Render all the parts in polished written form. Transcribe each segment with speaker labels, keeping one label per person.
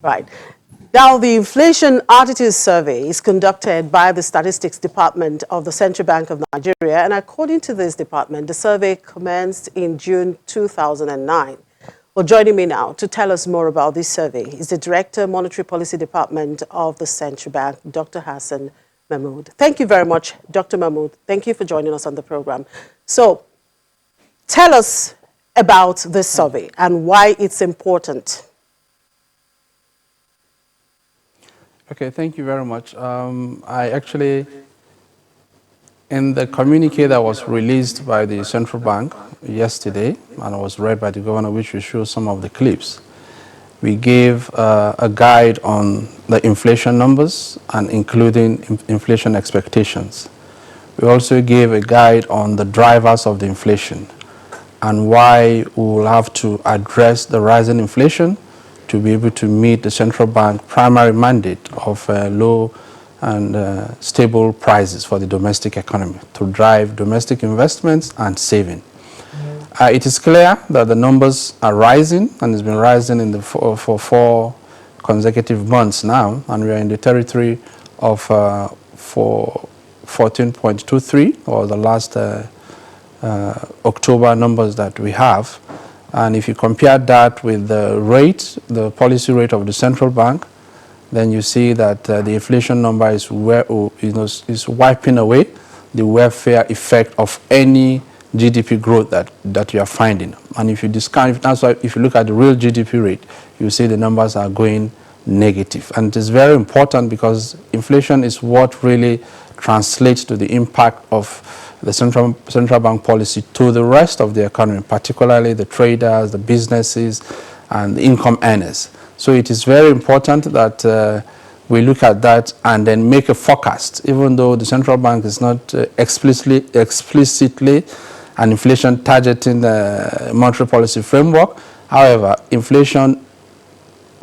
Speaker 1: Right. Now, the Inflation Attitude Survey is conducted by the Statistics Department of the Central Bank of Nigeria, and according to this department, the survey commenced in June 2009. Well, joining me now to tell us more about this survey is the Director, Monetary Policy Department of the Central Bank, Dr. Hassan Mahmood. Thank you very much, Dr. Mahmood. Thank you for joining us on the program. So, tell us about this survey and why it's important.
Speaker 2: Okay, thank you very much. I actually, in the communique that was released by the central bank yesterday, and was read by the governor, which will show some of the clips, we gave a guide on the inflation numbers and including inflation expectations. We also gave a guide on the drivers of the inflation and why we will have to address the rising inflation to be able to meet the central bank primary mandate of low and stable prices for the domestic economy to drive domestic investments and saving. It is clear that the numbers are rising, and it's been rising in for 4 consecutive months now, and we are in the territory of for 14.23, or the last October numbers that we have. And if you compare that with the rate, the policy rate of the central bank, then you see that the inflation number is wiping away the welfare effect of any GDP growth that you are finding. And if you discount, that's why if you look at the real GDP rate, you see the numbers are going negative. And it is very important because inflation is what really translates to the impact of the central bank policy to the rest of the economy, particularly the traders, the businesses, and the income earners. So it is very important that we look at that and then make a forecast, even though the central bank is not explicitly an inflation targeting monetary policy framework. However, inflation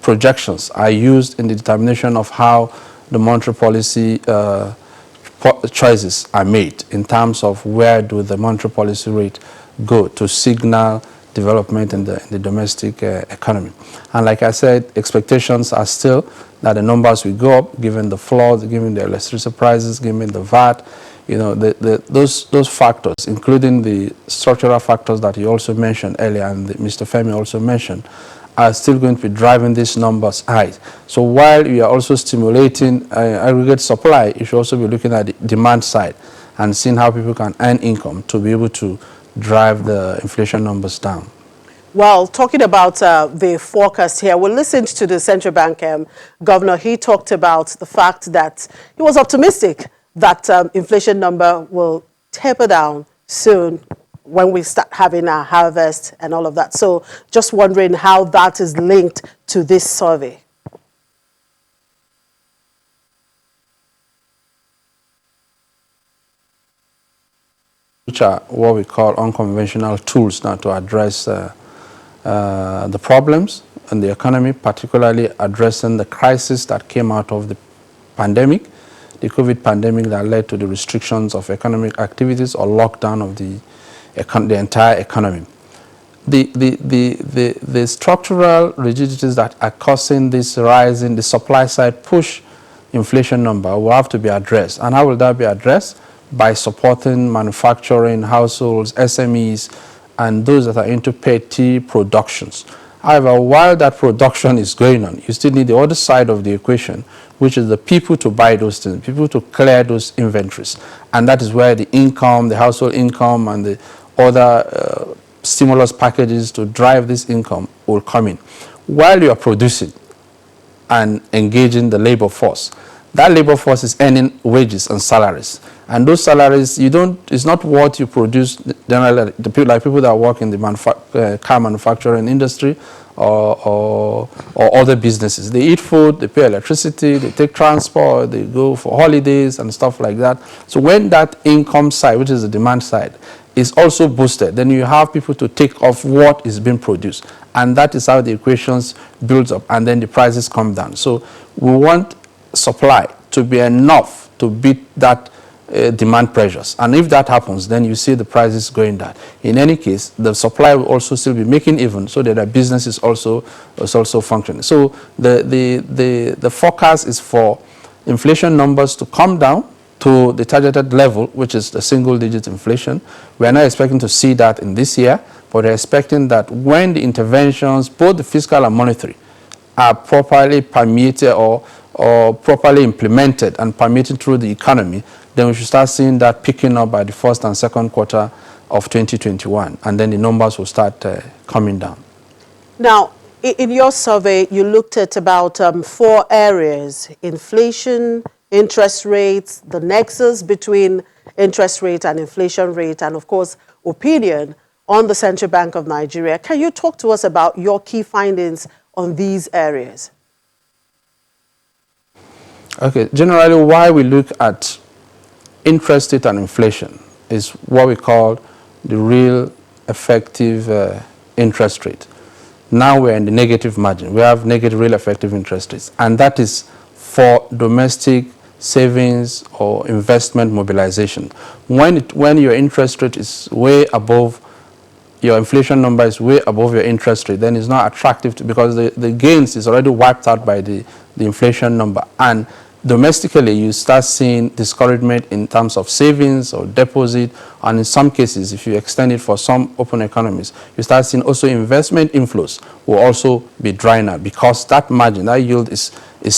Speaker 2: projections are used in the determination of how the monetary policy choices are made in terms of where do the monetary policy rate go to signal development in the domestic economy. And like I said, expectations are still that the numbers will go up given the floods, given the electricity prices, given the VAT, those factors, including the structural factors that you also mentioned earlier and Mr. Femi also mentioned, are still going to be driving these numbers high. So while you are also stimulating aggregate supply, you should also be looking at the demand side and seeing how people can earn income to be able to drive the inflation numbers down.
Speaker 1: Well, talking about the forecast here, we listened to the central bank governor. He talked about the fact that he was optimistic that inflation number will taper down soon when we start having our harvest and all of that. So just wondering how that is linked to this survey.
Speaker 2: Which are what we call unconventional tools now to address the problems in the economy, particularly addressing the crisis that came out of the pandemic, the COVID pandemic that led to the restrictions of economic activities or lockdown of the entire economy. The structural rigidities that are causing this rise in the supply side push inflation number will have to be addressed. And how will that be addressed? By supporting manufacturing, households, SMEs, and those that are into petty productions. However, while that production is going on, you still need the other side of the equation, which is the people to buy those things, people to clear those inventories. And that is where the income, the household income, and the other stimulus packages to drive this income will come in. While you are producing and engaging the labor force, that labor force is earning wages and salaries. And those salaries, it's not what you produce generally, like people that work in the car manufacturing industry or other businesses. They eat food, they pay electricity, they take transport, they go for holidays and stuff like that. So when that income side, which is the demand side, is also boosted, then you have people to take off what is being produced. And that is how the equations builds up, and then the prices come down. So we want supply to be enough to beat that demand pressures. And if that happens, then you see the prices going down. In any case, the supply will also still be making even, so that the business is also functioning. So the forecast is for inflation numbers to come down to the targeted level, which is the single-digit inflation. We are not expecting to see that in this year, but we're expecting that when the interventions, both the fiscal and monetary, are properly permeated or properly implemented and permeated through the economy, then we should start seeing that picking up by the first and second quarter of 2021, and then the numbers will start coming down.
Speaker 1: Now, in your survey, you looked at about 4 areas: inflation, interest rates, the nexus between interest rate and inflation rate, and of course, opinion on the Central Bank of Nigeria. Can you talk to us about your key findings on these areas?
Speaker 2: Okay, generally why we look at interest rate and inflation is what we call the real effective interest rate. Now we're in the negative margin. We have negative real effective interest rates, and that is for domestic savings or investment mobilization. When your interest rate is way above, your inflation number is way above your interest rate, then it's not attractive because the gains is already wiped out by the inflation number. And domestically, you start seeing discouragement in terms of savings or deposit, and in some cases, if you extend it for some open economies, you start seeing also investment inflows will also be drying out because that margin, that yield is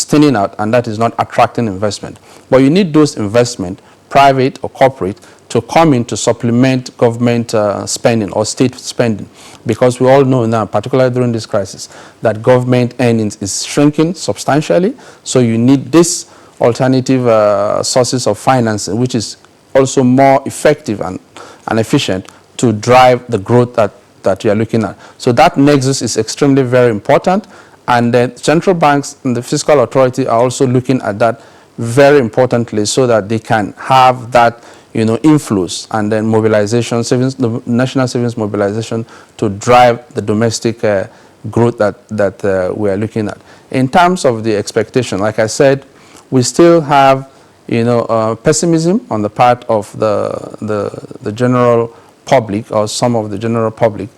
Speaker 2: thinning out, and that is not attracting investment. But you need those investment, private or corporate, to come in to supplement government spending or state spending, because we all know now, particularly during this crisis, that government earnings is shrinking substantially. So you need this alternative sources of financing, which is also more effective and efficient to drive the growth that you are looking at. So that nexus is extremely very important, and the central banks and the fiscal authority are also looking at that very importantly, so that they can have that inflows and then mobilization, savings, the national savings mobilization to drive the domestic growth that we are looking at. In terms of the expectation, like I said, we still have pessimism on the part of the general public, or some of the general public,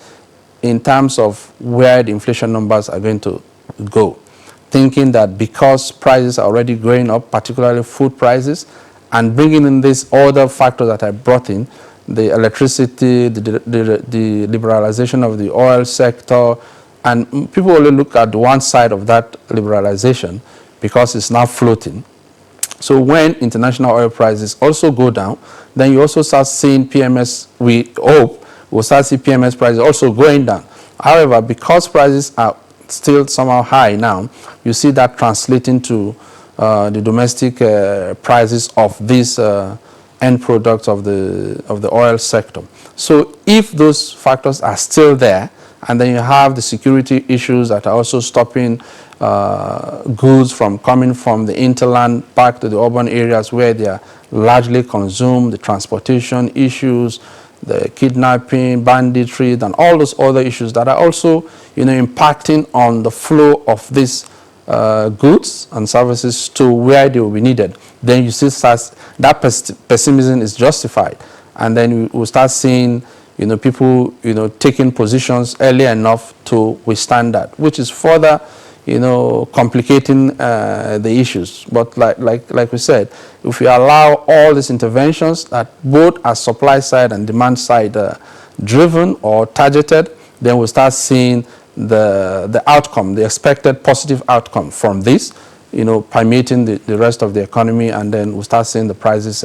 Speaker 2: in terms of where the inflation numbers are going to go, thinking that because prices are already going up, particularly food prices, and bringing in these other factors that I brought in, the electricity, the liberalization of the oil sector, and people only look at one side of that liberalization because it's now floating. So when international oil prices also go down, then you also start seeing PMS, we hope, we'll start seeing PMS prices also going down. However, because prices are still somehow high now, you see that translating to the domestic prices of these end products of the oil sector. So if those factors are still there, and then you have the security issues that are also stopping goods from coming from the hinterland back to the urban areas where they are largely consumed, the transportation issues, the kidnapping, banditry, and all those other issues that are also impacting on the flow of these goods and services to where they will be needed, then you see that pessimism is justified, and then we'll start seeing people taking positions early enough to withstand that, which is further complicating the issues. But like we said, if we allow all these interventions that both are supply side and demand side driven or targeted, then we'll start seeing the outcome, the expected positive outcome from this, permeating the rest of the economy, and then we'll start seeing the prices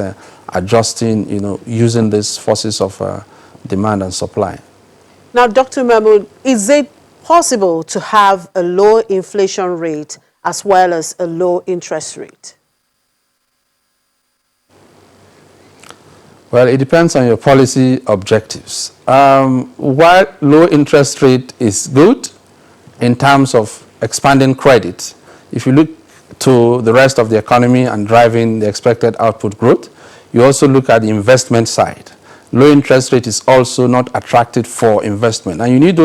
Speaker 2: adjusting, using these forces of demand and supply.
Speaker 1: Now, Dr. Mahmood, is it possible to have a low inflation rate as well as a low interest rate?
Speaker 2: Well, it depends on your policy objectives. While low interest rate is good in terms of expanding credit, if you look to the rest of the economy and driving the expected output growth, you also look at the investment side. Low interest rate is also not attractive for investment, and you need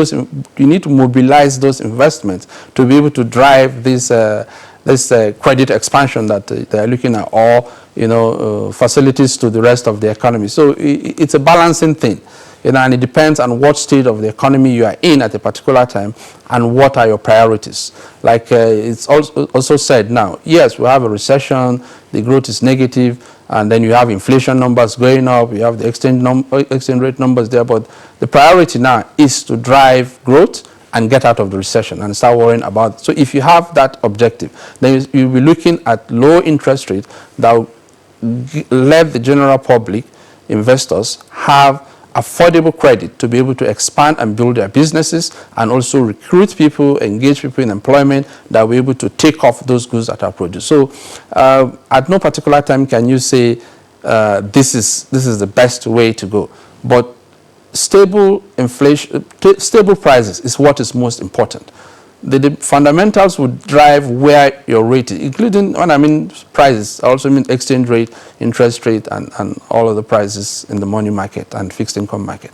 Speaker 2: to mobilize those investments to be able to drive this this credit expansion that they are looking at, or facilities to the rest of the economy. So it's a balancing thing, and it depends on what state of the economy you are in at a particular time and what are your priorities. Like it's also said now, yes, we have a recession, the growth is negative, and then you have inflation numbers going up, you have the exchange rate numbers there, but the priority now is to drive growth and get out of the recession and start worrying about it. So if you have that objective, then you'll be looking at low interest rates that will let the general public, investors, have affordable credit to be able to expand and build their businesses, and also recruit people, engage people in employment that will be able to take off those goods that are produced. So at no particular time can you say this is the best way to go. But stable inflation, stable prices is what is most important. The fundamentals would drive where your rate is, including, when I mean prices, I also mean exchange rate, interest rate, and all of the prices in the money market and fixed income market.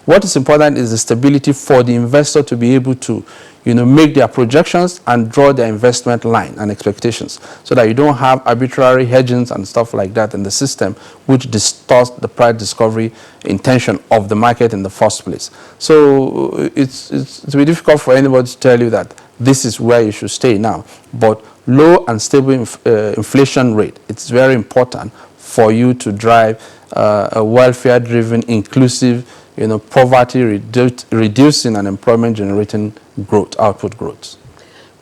Speaker 2: What is important is the stability for the investor to be able to, make their projections and draw their investment line and expectations, so that you don't have arbitrary hedgings and stuff like that in the system, which distorts the price discovery intention of the market in the first place. So it's very difficult for anybody to tell you that this is where you should stay now. But low and stable inflation rate, it's very important for you to drive a welfare-driven, inclusive, poverty reducing and employment generating growth, output growth.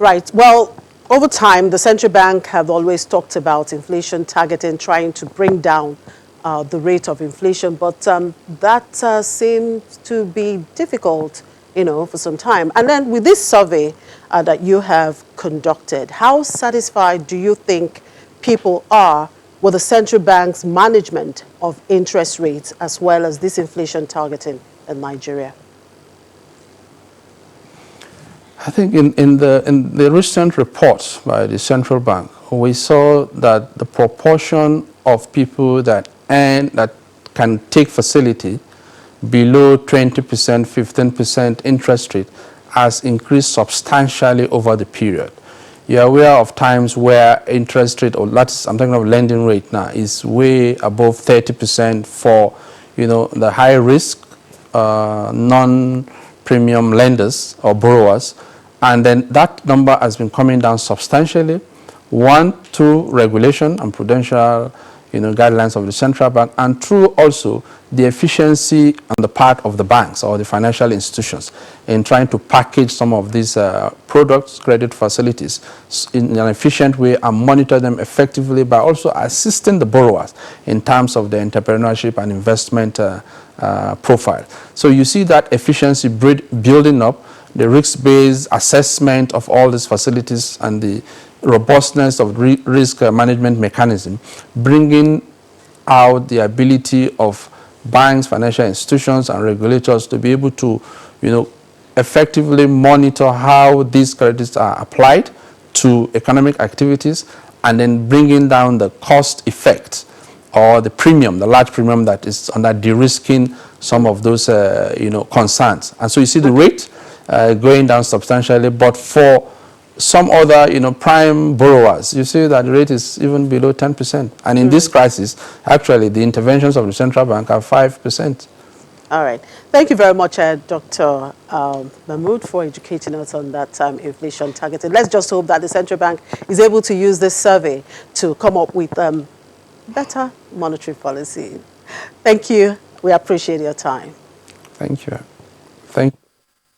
Speaker 2: Right.
Speaker 1: Well, over time, the central bank have always talked about inflation targeting, trying to bring down the rate of inflation, but that seems to be difficult, for some time. And then with this survey that you have conducted, how satisfied do you think people are with the central bank's management of interest rates as well as this inflation targeting in Nigeria?
Speaker 2: I think in the recent reports by the central bank, we saw that the proportion of people that can take facility below 20%, 15% interest rate has increased substantially over the period. You're aware of times where interest rate, or that's, I'm talking of lending rate now, is way above 30% for, the high risk, non-premium lenders or borrowers. And then that number has been coming down substantially. One, through regulation and prudential guidelines of the central bank, and through also the efficiency on the part of the banks or the financial institutions in trying to package some of these products, credit facilities in an efficient way and monitor them effectively, by also assisting the borrowers in terms of their entrepreneurship and investment profile. So you see that efficiency building up, the risk-based assessment of all these facilities and the robustness of risk management mechanism, bringing out the ability of banks, financial institutions, and regulators to be able to, effectively monitor how these credits are applied to economic activities, and then bringing down the cost effect or the premium, the large premium that is under de-risking some of those, concerns. And so you see the rate going down substantially, but for some other, prime borrowers, you see that the rate is even below 10%. And in this crisis, actually, the interventions of the central bank are 5%.
Speaker 1: All right. Thank you very much, Dr. Mahmood, for educating us on that inflation targeting. Let's just hope that the central bank is able to use this survey to come up with better monetary policy. Thank you. We appreciate your time.
Speaker 2: Thank you. Thank you.